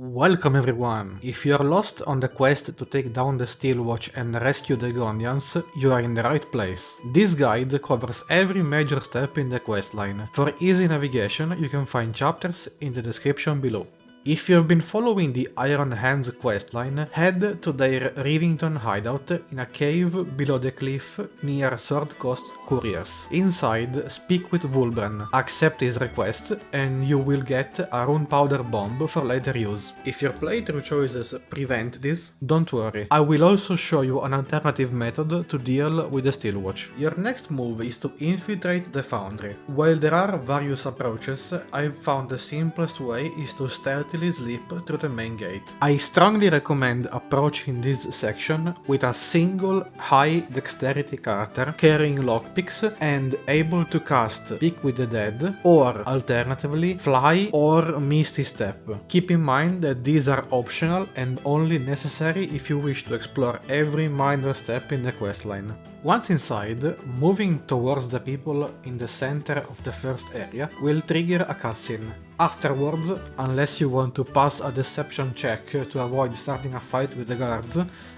Welcome everyone! If you are lost on the quest to take down the Steelwatch and rescue the Gondians, you are in the right place. This guide covers every major step in the questline. For easy navigation, you can find chapters in the description below. If you've been following the Iron Hands questline, head to their Rivington hideout in a cave below the cliff near Sword Coast Couriers. Inside, speak with Wulbren, accept his request, and you will get a rune powder bomb for later use. If your playthrough choices prevent this, don't worry, I will also show you an alternative method to deal with the Steelwatch. Your next move is to infiltrate the Foundry. While there are various approaches, I've found the simplest way is to stealthily slip through the main gate. I strongly recommend approaching this section with a single high dexterity character carrying lockpicks and able to cast Speak with the Dead, or alternatively Fly or Misty Step. Keep in mind that these are optional and only necessary if you wish to explore every minor step in the questline. Once inside, moving towards the people in the center of the first area will trigger a cutscene. Afterwards, unless you want to pass a deception check to avoid starting a fight with the guards,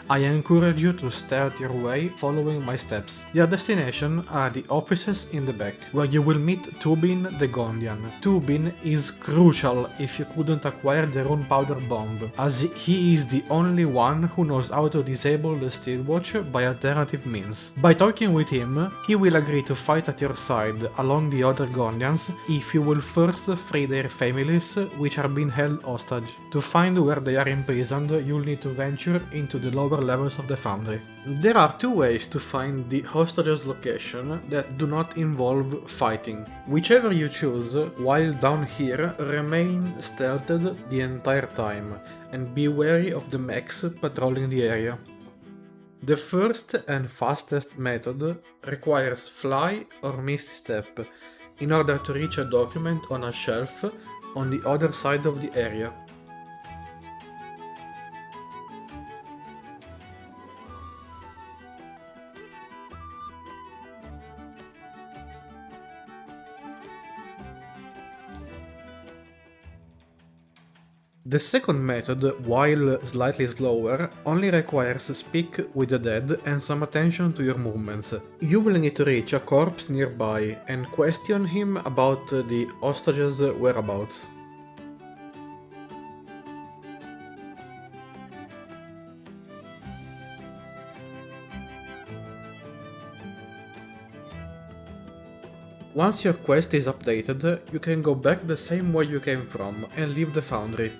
I encourage you to stealth your way following my steps. Your destination are the offices in the back, where you will meet Tubin the Gondian. Tubin is crucial if you couldn't acquire the rune powder bomb, as he is the only one who knows how to disable the Steelwatch by alternative means. By talking with him, he will agree to fight at your side along the other Gondians if you will first free their families which are being held hostage. To find where they are imprisoned, you'll need to venture into the lower levels of the Foundry. There are two ways to find the hostages' location that do not involve fighting. Whichever you choose, while down here, remain stealthed the entire time and be wary of the mechs patrolling the area. The first and fastest method requires Fly or Misty Step in order to reach a document on a shelf on the other side of the area. The second method, while slightly slower, only requires Speak with the Dead and some attention to your movements. You will need to reach a corpse nearby and question him about the hostages' whereabouts. Once your quest is updated, you can go back the same way you came from and leave the Foundry.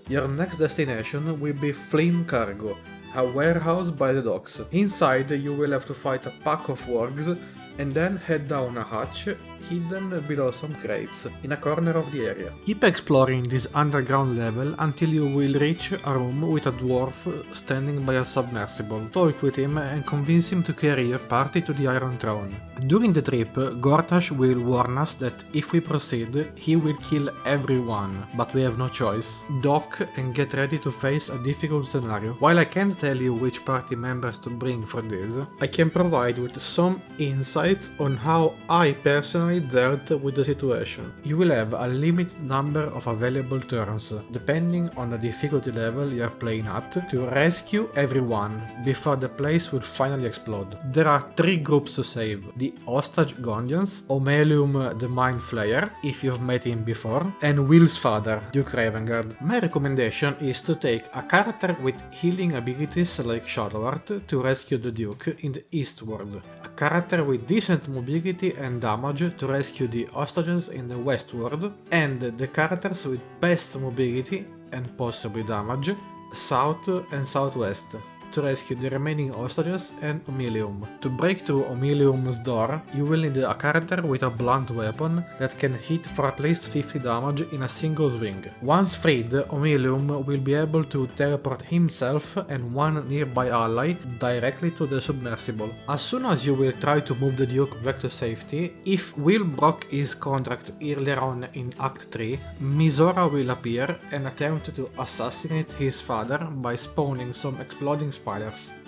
Your next destination will be Flym Cargo, a warehouse by the docks. Inside you will have to fight a pack of wargs and then head down a hatch hidden below some crates in a corner of the area. Keep exploring this underground level until you will reach a room with a dwarf standing by a submersible. Talk with him and convince him to carry your party to the Iron Throne. During the trip, Gortash will warn us that if we proceed, he will kill everyone, but we have no choice. Dock and get ready to face a difficult scenario. While I can't tell you which party members to bring for this, I can provide with some insights on how I personally dealt with the situation. You will have a limited number of available turns, depending on the difficulty level you are playing at, to rescue everyone before the place will finally explode. There are three groups to save: the hostage Gondians, Omelium the Mind Flayer, if you've met him before, and Will's father, Duke Ravengard. My recommendation is to take a character with healing abilities like Shadowheart to rescue the Duke in the Eastward, a character with decent mobility and damage to rescue the hostages in the Westward, and the characters with best mobility and possibly damage, South and Southwest, to rescue the remaining hostages and Omelium. To break through Omelium's door, you will need a character with a blunt weapon that can hit for at least 50 damage in a single swing. Once freed, Omelium will be able to teleport himself and one nearby ally directly to the submersible. As soon as you will try to move the Duke back to safety, if Will broke his contract earlier on in Act 3, Mizora will appear and attempt to assassinate his father by spawning some exploding spiders.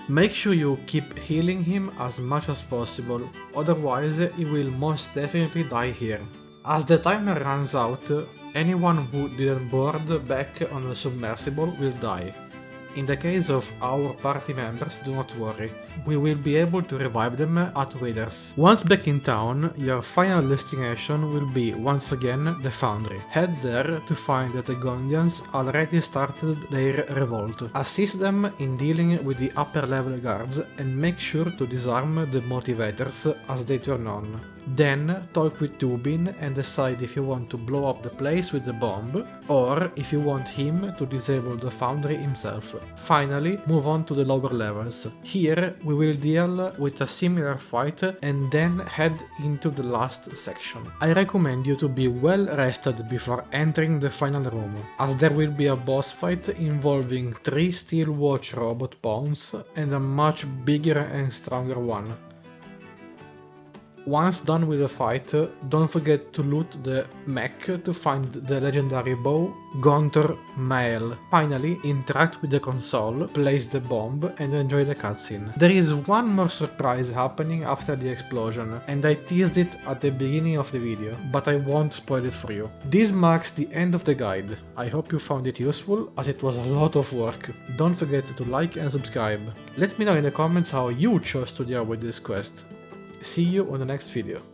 Make sure you keep healing him as much as possible, otherwise he will most definitely die here. As the timer runs out, anyone who didn't board back on the submersible will die. In the case of our party members, do not worry, we will be able to revive them at Withers. Once back in town, your final destination will be once again the Foundry. Head there to find that the Gondians already started their revolt. Assist them in dealing with the upper level guards and make sure to disarm the motivators as they turn on. Then talk with Tubin and decide if you want to blow up the place with the bomb, or if you want him to disable the Foundry himself. Finally, move on to the lower levels. Here we will deal with a similar fight and then head into the last section. I recommend you to be well rested before entering the final room, as there will be a boss fight involving 3 Steel Watch robot pawns and a much bigger and stronger one. Once done with the fight, don't forget to loot the mech to find the legendary bow Gontor Mael. Finally, interact with the console, place the bomb and enjoy the cutscene. There is one more surprise happening after the explosion, and I teased it at the beginning of the video, but I won't spoil it for you. This marks the end of the guide. I hope you found it useful, as it was a lot of work. Don't forget to like and subscribe. Let me know in the comments how you chose to deal with this quest. See you on the next video.